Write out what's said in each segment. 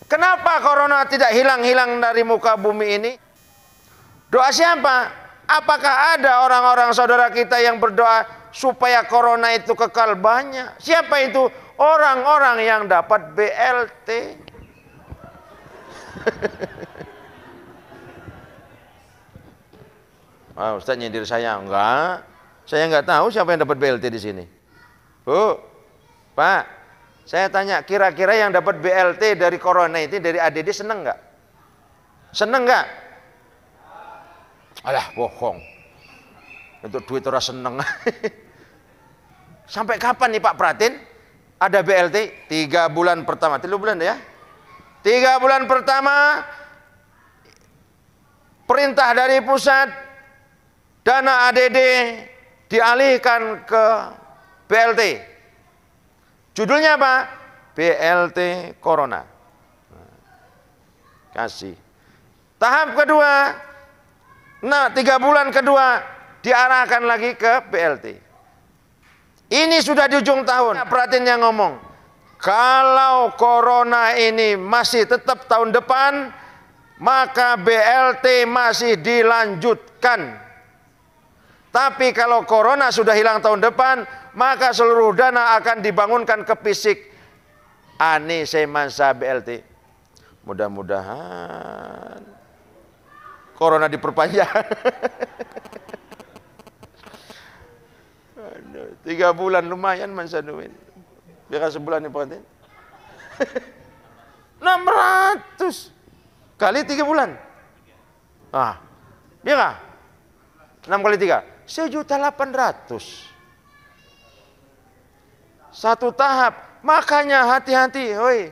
Kenapa corona tidak hilang-hilang dari muka bumi ini? Doa siapa? Apakah ada orang-orang saudara kita yang berdoa supaya corona itu kekal banyak? Siapa itu? Orang-orang yang dapat BLT. Ustaz nyindir saya. Enggak. Saya enggak tahu siapa yang dapat BLT di sini. Bu, Pak, saya tanya, kira-kira yang dapat BLT dari corona itu dari ADD seneng enggak? Seneng enggak? Alah, bohong. Untuk duit orang seneng. Sampai kapan nih Pak Pratin ada BLT? 3 bulan pertama. 3 bulan ya? 3 bulan pertama perintah dari pusat, dana ADD dialihkan ke BLT. Judulnya apa? BLT Corona. Kasih. Tahap kedua, 3 bulan kedua diarahkan lagi ke BLT. Ini sudah di ujung tahun. Perhatiin yang ngomong. Kalau corona ini masih tetap tahun depan, maka BLT masih dilanjutkan. Tapi kalau corona sudah hilang tahun depan, maka seluruh dana akan dibangunkan ke fisik. Ani semasa BLT. Mudah-mudahan corona diperpanjang. 3 bulan lumayan masa duit. Biar sebulan nih Pak. 600 kali 3 bulan. Biar 6 kali 3 1.800.000. Satu tahap. Makanya hati-hati, hoi.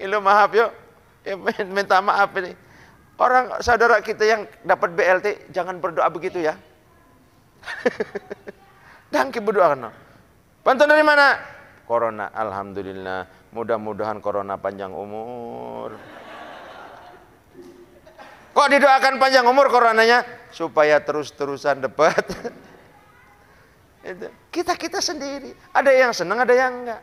Ilu maaf yuk. Minta maaf ini. Orang saudara kita yang dapat BLT jangan berdoa begitu ya. Dangki berdoa kan. Bantuan dari mana? Corona. Alhamdulillah. Mudah-mudahan corona panjang umur. Kok didoakan panjang umur coronanya? Supaya terus-terusan dapat. Kita sendiri. Ada yang senang, ada yang enggak.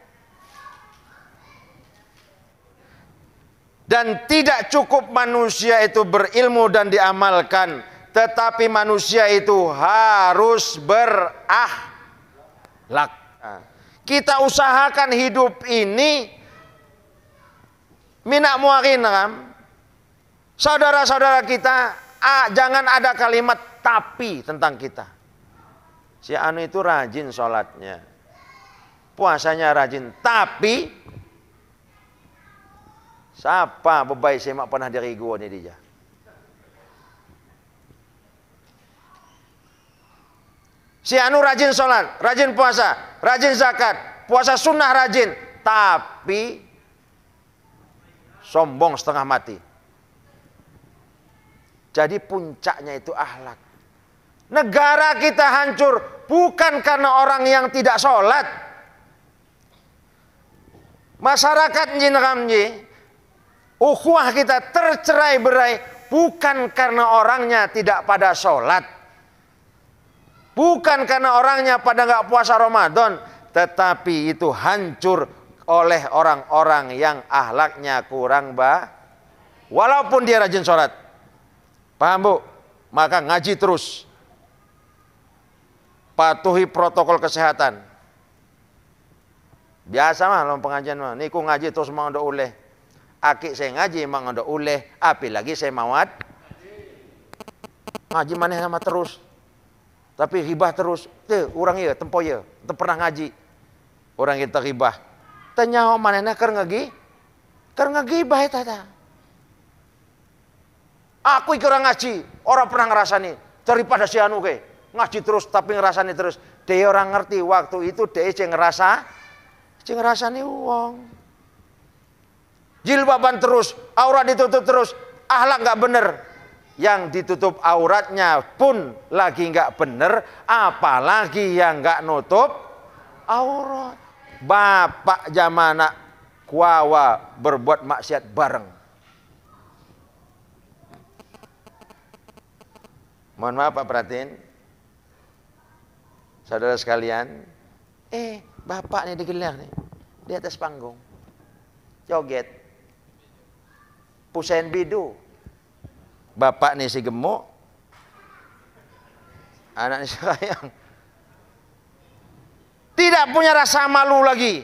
Dan tidak cukup manusia itu berilmu dan diamalkan. Tetapi manusia itu harus berakhlak. Kita usahakan hidup ini minak muakin kan? Saudara-saudara kita, jangan ada kalimat tapi tentang kita. Si anu itu rajin sholatnya, puasanya rajin, tapi siapa bebai semak pernah dari gua nih dia. Si anu rajin sholat, rajin puasa, rajin zakat, puasa sunnah rajin, tapi sombong setengah mati. Jadi puncaknya itu akhlak. Negara kita hancur bukan karena orang yang tidak sholat. Masyarakat nji, ukhuwah kita tercerai-berai bukan karena orangnya tidak pada sholat. Bukan karena orangnya pada nggak puasa Ramadan. Tetapi itu hancur oleh orang-orang yang akhlaknya kurang walaupun dia rajin sholat. Paham Bu? Maka ngaji terus. Patuhi protokol kesehatan. Biasa mah dalam pengajian mah. Niku ngaji terus mau ndo uleh. Aki saya ngaji mau ndo uleh. Apalagi saya mawat. Ngaji mana sama terus. Tapi hibah terus. Tuh orang ya tempo ya. Itu pernah ngaji. Orang kita hibah. Tanya mana keur ngagi? Keur ngagibah eta tah. Aku iki orang ngaji, orang pernah ngerasani daripada si anu ke. Ngaji terus tapi ngerasani terus. Dia orang ngerti waktu itu dia ngerasani uang. Jilbaban terus, aurat ditutup terus, akhlak nggak bener. Yang ditutup auratnya pun lagi nggak bener, apalagi yang nggak nutup aurat. Bapak jamana kuawa berbuat maksiat bareng. Mohon maaf Pak Pratin, saudara sekalian, bapak nih digelar nih di atas panggung. joget. Pusain bidu. Bapak nih si gemuk, anaknya si kayang. Tidak punya rasa malu lagi.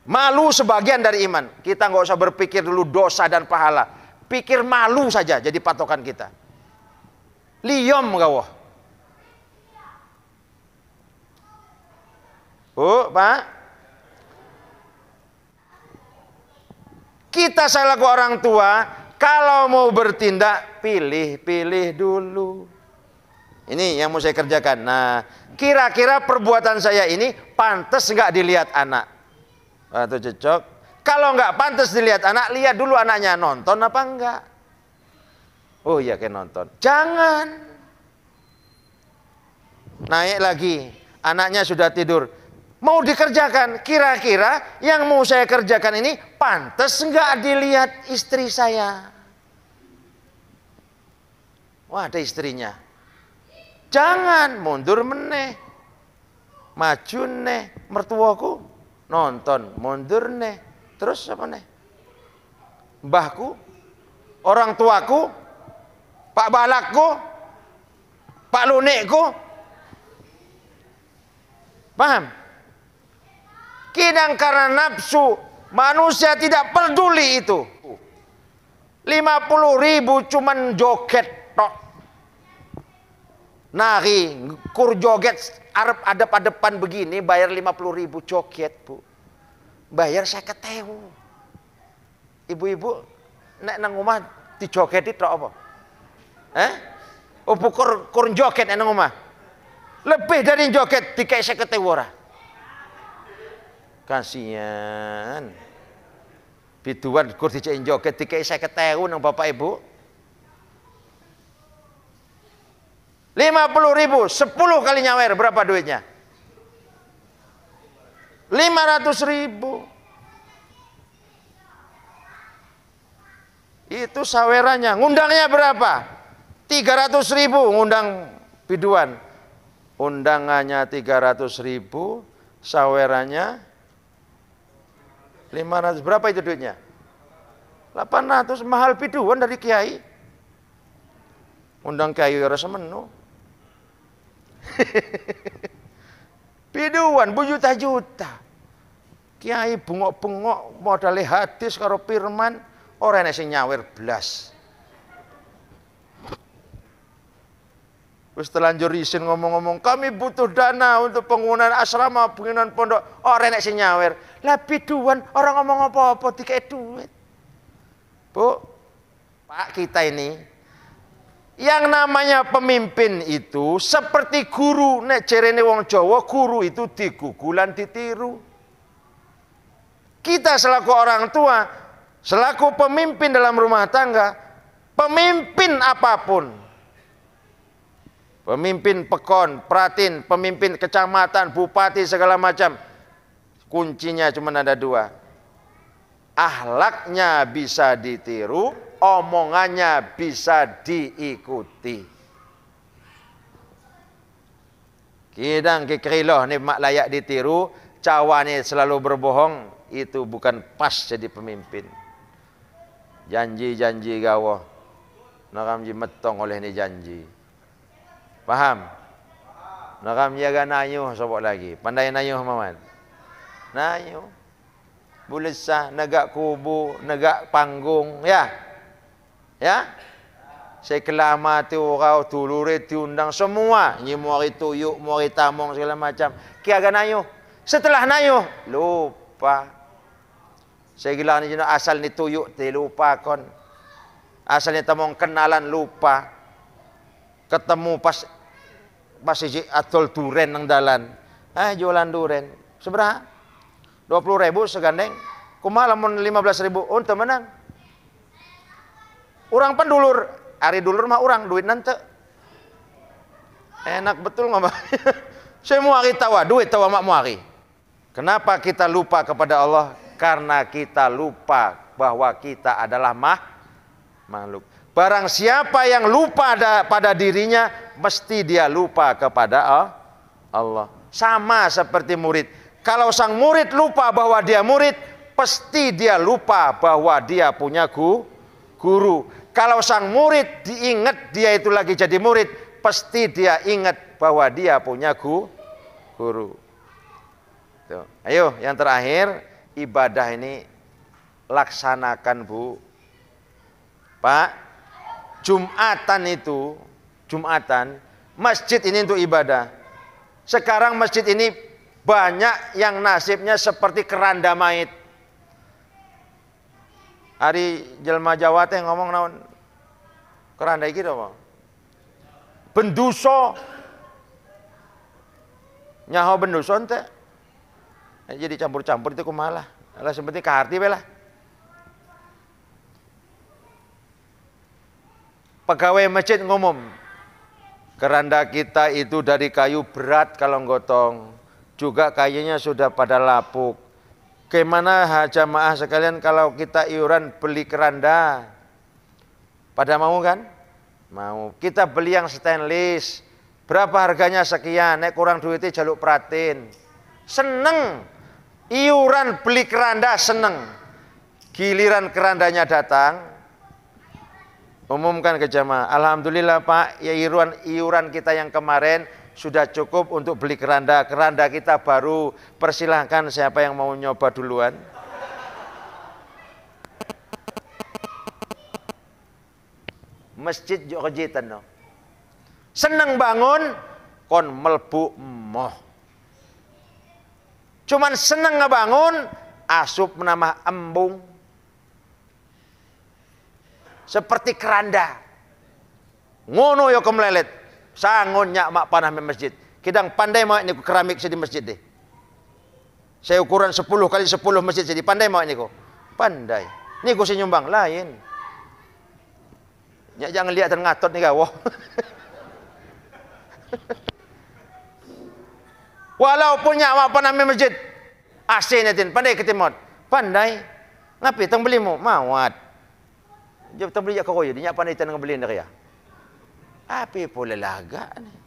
Malu sebagian dari iman. Kita nggak usah berpikir dulu dosa dan pahala. Pikir malu saja jadi patokan kita. Liyom gawah. Oh, Pak. Kita selaku orang tua, kalau mau bertindak, pilih dulu. Ini yang mau saya kerjakan. Nah, kira-kira perbuatan saya ini pantas nggak dilihat anak? Atau cocok? Kalau nggak pantas dilihat anak, lihat dulu anaknya nonton apa enggak. Oh iya, kayak nonton. Jangan. Naik lagi, anaknya sudah tidur. Mau dikerjakan, kira-kira yang mau saya kerjakan ini pantas nggak dilihat istri saya? Wah, ada istrinya. Jangan mundur meneh, maju neh, mertuaku nonton, mundur neh, terus apa neh? Mbahku, orang tuaku, Pak Balakku, Pak Lunekku, paham? Kadang karena nafsu manusia tidak peduli itu. 50.000 cuman joget tok. Nari, kur joget arep adep-adepan begini bayar 50.000 joget, Bu. Bayar 50.000. Ibu-ibu nek nang omah dijogeti tok apa? Opo kur joget nang omah. Lebih dari joget dikai 50.000 ora. Kasihan. Biduan kur dicekin joget dikai 50.000 nang bapak ibu. 50.000, 10 kali nyawer berapa duitnya? 500.000. Itu sawerannya. Ngundangnya berapa? 300.000 ngundang biduan. Undangannya 300.000, sawerannya 500. Berapa itu duitnya? 800. Mahal biduan dari kiai. Undang kiai ora semenu. Biduan berjuta-juta. Kiai bengok-bengok modale hadis karo firman, ora enek sing nyawer blas. Wis telanjur isin ngomong-ngomong, kami butuh dana untuk penggunaan asrama, penggunaan pondok, ora enek sing nyawer. Lah biduan orang ngomong apa-apa dikek duit. Bu, Pak, kita ini yang namanya pemimpin itu seperti guru. Nek jerene wong Jawa, guru itu digugulan ditiru. Kita selaku orang tua, selaku pemimpin dalam rumah tangga, pemimpin apapun, pemimpin pekon, pratin, pemimpin kecamatan, bupati segala macam, kuncinya cuma ada dua. Akhlaknya bisa ditiru, omongannya bisa diikuti. Kidang kekriloh nih mak layak ditiru, cawane selalu berbohong, itu bukan pas jadi pemimpin. Janji-janji gawah, nakam metong oleh ni janji. Paham? Nakam jaga nayuh sobok lagi. Pandai nayuh maman? Nayuh. Bulesah, negak kubu, negak panggung, ya. Ya. Saya kelama tu orang tulurit diundang semua. Ni muari tuyuk, muari tamong segala macam. Kiaga nayuh. Setelah nayuh, lupa. Saya gila ni asal ni tuyuk te lupa kon. Asalnya tamong kenalan lupa. Ketemu pas iji atol duren nang dalan. Jualan duren. Seberapa? 20.000 segandeng. Kumaha lamun 15.000 untuk menang. Urang pendulur, ari dulur mah urang duit nanti. Enak betul ngomong. Saya mau hari tawa, duit tawa mak muari. Kenapa kita lupa kepada Allah? Karena kita lupa bahwa kita adalah makhluk. Barang siapa yang lupa pada dirinya, mesti dia lupa kepada Allah. Sama seperti murid. Kalau sang murid lupa bahwa dia murid, pasti dia lupa bahwa dia punya guru. Kalau sang murid diingat dia itu lagi jadi murid, pasti dia ingat bahwa dia punya guru. Tuh. Ayo, yang terakhir, ibadah ini laksanakan, Bu. Pak, Jumatan, masjid ini untuk ibadah. Sekarang masjid ini banyak yang nasibnya seperti keranda mait. Hari jelma Jawa teh ngomong naon? Keranda iki apa? Benduso. Nyaho benduso teh. Jadi campur-campur itu kumaha lah. Lah seperti kaharti we lah. Pegawai masjid ngomong, keranda kita itu dari kayu berat kalau gotong, juga kayunya sudah pada lapuk. Gimana jamaah sekalian kalau kita iuran beli keranda? Pada mau kan? Mau. Kita beli yang stainless. Berapa harganya? Sekian. Nek kurang duitnya jaluk pratin. Seneng. Iuran beli keranda seneng. Giliran kerandanya datang, umumkan ke jamaah, alhamdulillah Pak, ya iuran kita yang kemarin sudah cukup untuk beli keranda. Keranda kita baru, persilahkan siapa yang mau nyoba duluan. Masjid jogetan no. Seneng bangun, kon melbu emoh. Cuman seneng ngebangun, asup menambah embung. Seperti keranda. Ngono yo kemlelet. Sangon nyak mak panah me masjid. Kidang pandai mak niku keramik di masjid deh. Saya ukuran 10 kali 10 masjid jadi pandai mak niku. Pandai. Niku si nyumbang lain. Nyak jangan lihat dan ngatot nih kau. Walaupun nyak mak panah me masjid. AC netin pandai ketimot. Pandai. Ngapi tang belimu? Mawat. Jom tang beli jak koyo di nyak pandai tan ngebeliin dah ya. Api pula laga nih.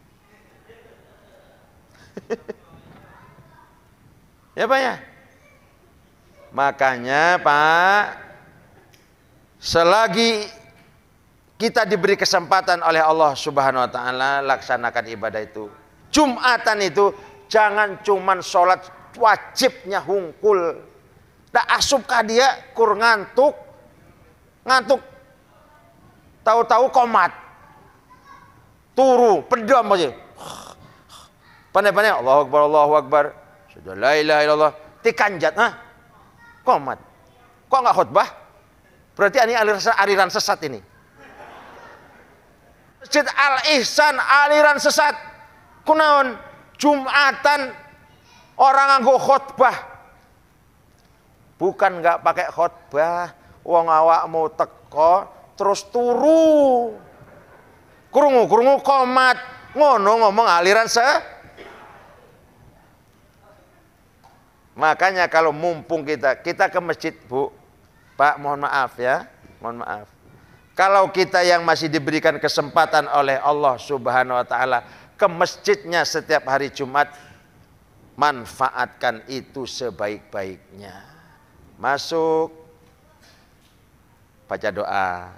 Ya Pak ya. Makanya Pak, selagi kita diberi kesempatan oleh Allah Subhanahu wa taala, laksanakan ibadah itu. Jumatan itu jangan cuman sholat wajibnya hungkul. Tak asup ka dia kur ngantuk. Tahu-tahu komat. Turu, pedam aja. Pandai-pandai Allahu Akbar. Sudah la ilaha illallah. Tikanjat, komat. Kok enggak khutbah? Berarti ini aliran sesat ini. Masjid Al-Ihsan aliran sesat. Kunaon? Jumatan orang nganggo khutbah. Bukan enggak pakai khutbah, wong awakmu teko terus turu. Krungu komat, ngono ngomong aliran Makanya kalau mumpung kita ke masjid, Bu, Pak, mohon maaf ya, mohon maaf. Kalau kita yang masih diberikan kesempatan oleh Allah Subhanahu wa taala ke masjidnya setiap hari Jumat, manfaatkan itu sebaik-baiknya. Masuk, baca doa.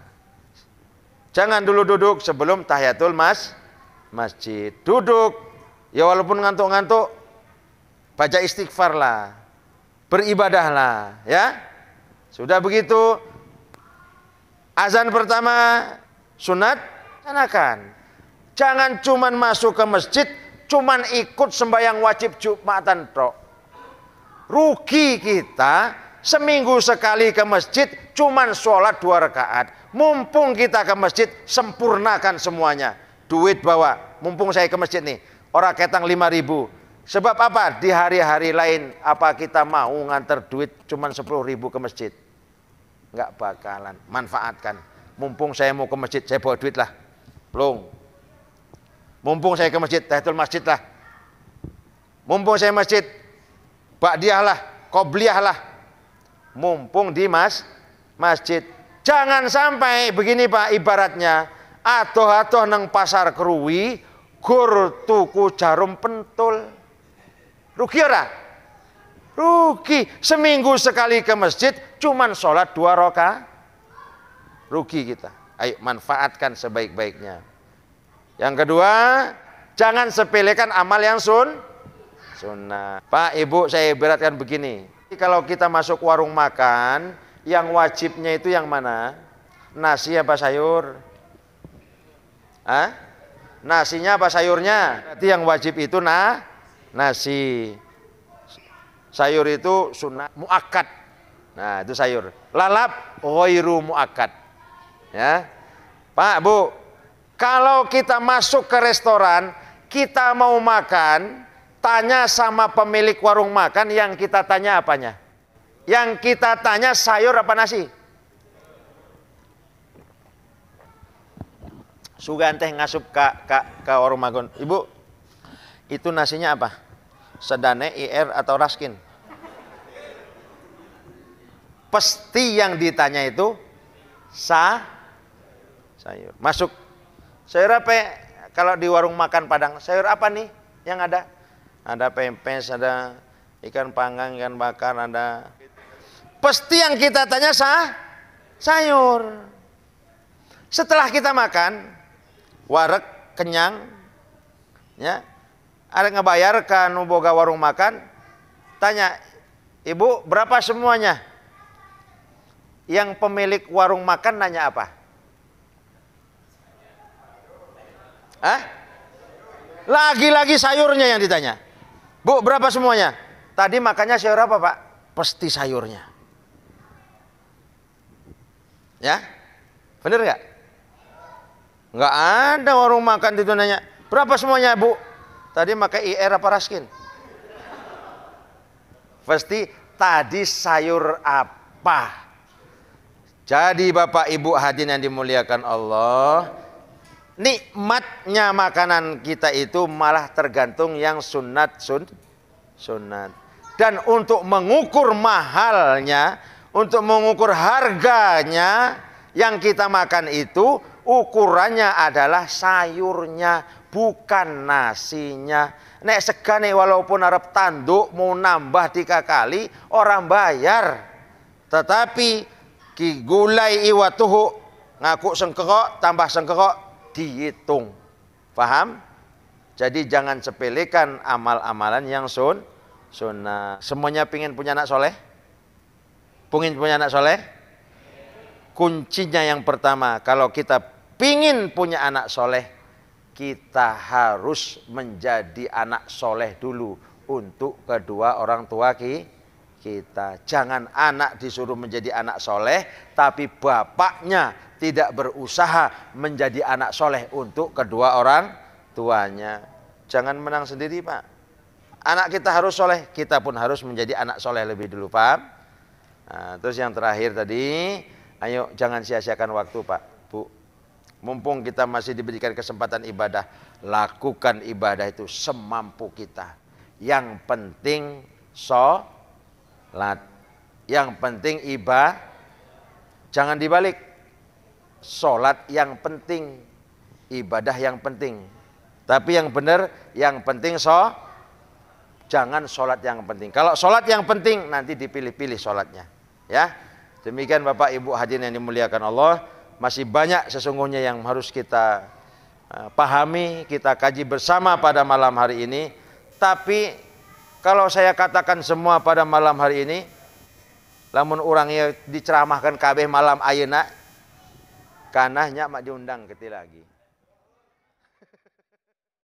Jangan dulu duduk sebelum tahiyatul masjid. Duduk, ya walaupun ngantuk-ngantuk, baca istighfar lah, beribadahlah, ya. Sudah begitu, azan pertama sunat, laksanakan. Jangan cuman masuk ke masjid, cuman ikut sembahyang wajib Jumatan tok. Rugi kita seminggu sekali ke masjid, cuman sholat 2 rakaat. Mumpung kita ke masjid, sempurnakan semuanya. Duit bawa, mumpung saya ke masjid nih, orang ketang 5.000. Sebab apa? Di hari-hari lain, apa kita mau nganter duit cuman 10.000 ke masjid? Enggak bakalan. Manfaatkan. Mumpung saya mau ke masjid, saya bawa duit lah. Belum. Mumpung saya ke masjid, tahiyatul masjid lah. Mumpung saya masjid, ba'diyah lah, qobliyah lah. Mumpung di masjid. Jangan sampai begini Pak, ibaratnya atoh-atoh nang pasar keruwi gur tuku jarum pentul. Rugi ora? Rugi. Seminggu sekali ke masjid, cuman sholat 2 rakaat. Rugi kita. Ayo manfaatkan sebaik-baiknya. Yang kedua, jangan sepelekan amal yang sunnah. Pak, Ibu, saya ibaratkan begini. Kalau kita masuk warung makan, yang wajibnya itu yang mana? Nasi apa sayur? Hah? Nasinya apa sayurnya? Berarti yang wajib itu nasi. Sayur itu sunnah muakkad. Nah, itu sayur. Lalap ghairu muakkad. Ya. Pak, Bu, kalau kita masuk ke restoran, kita mau makan, tanya sama pemilik warung makan, yang kita tanya apanya? Yang kita tanya sayur apa nasi? Suganteh ngasup ke warung makan. Ibu, itu nasinya apa? Sedane, IR atau Raskin? Pasti yang ditanya itu sayur. Masuk. Sayur apa? Kalau di warung makan Padang, sayur apa nih yang ada? Ada pempes, ada ikan panggang, ikan bakar, ada. Pasti yang kita tanya sayur. Setelah kita makan, wareg kenyang, ya. Ada ngebayarkan boga warung makan, tanya, Ibu berapa semuanya? Yang pemilik warung makan nanya apa? Hah? Lagi-lagi sayurnya yang ditanya. Bu, berapa semuanya? Tadi makannya sayur apa, Pak? Pasti sayurnya. Ya? Bener nggak? Nggak ada warung makan itu nanya, berapa semuanya, Bu? Tadi makai IR apa Raskin? Pasti tadi sayur apa? Jadi Bapak Ibu hadirin yang dimuliakan Allah, nikmatnya makanan kita itu malah tergantung yang sunat. Dan untuk mengukur mahalnya, untuk mengukur harganya, yang kita makan itu ukurannya adalah sayurnya, bukan nasinya. Nek segane walaupun arep tanduk mau nambah 3 kali orang bayar. Tetapi ki gulai iwatuhu ngaku sengkekok tambah sengkekok dihitung. Paham? Jadi jangan sepelekan amal-amalan yang sunnah. Semuanya pingin punya anak soleh? Pingin punya anak soleh? Kuncinya yang pertama, kalau kita pingin punya anak soleh, kita harus menjadi anak soleh dulu untuk kedua orang tua kita. Jangan anak disuruh menjadi anak soleh, tapi bapaknya tidak berusaha menjadi anak soleh untuk kedua orang tuanya. Jangan menang sendiri, Pak. Anak kita harus soleh, kita pun harus menjadi anak soleh lebih dulu, paham? Nah, terus yang terakhir tadi, ayo jangan sia-siakan waktu, Pak, Bu. Mumpung kita masih diberikan kesempatan ibadah, lakukan ibadah itu semampu kita. Yang penting sholat, yang penting ibadah, jangan dibalik. Sholat yang penting, ibadah yang penting. Tapi yang benar, yang penting jangan sholat yang penting. Kalau sholat yang penting, nanti dipilih-pilih sholatnya. Ya, demikian Bapak Ibu hadirin yang dimuliakan Allah. Masih banyak sesungguhnya yang harus kita pahami, kita kaji bersama pada malam hari ini. Tapi kalau saya katakan semua pada malam hari ini, lamun orangnya diceramahkan kabeh malam ayeuna, kanahnya mak diundang keti lagi.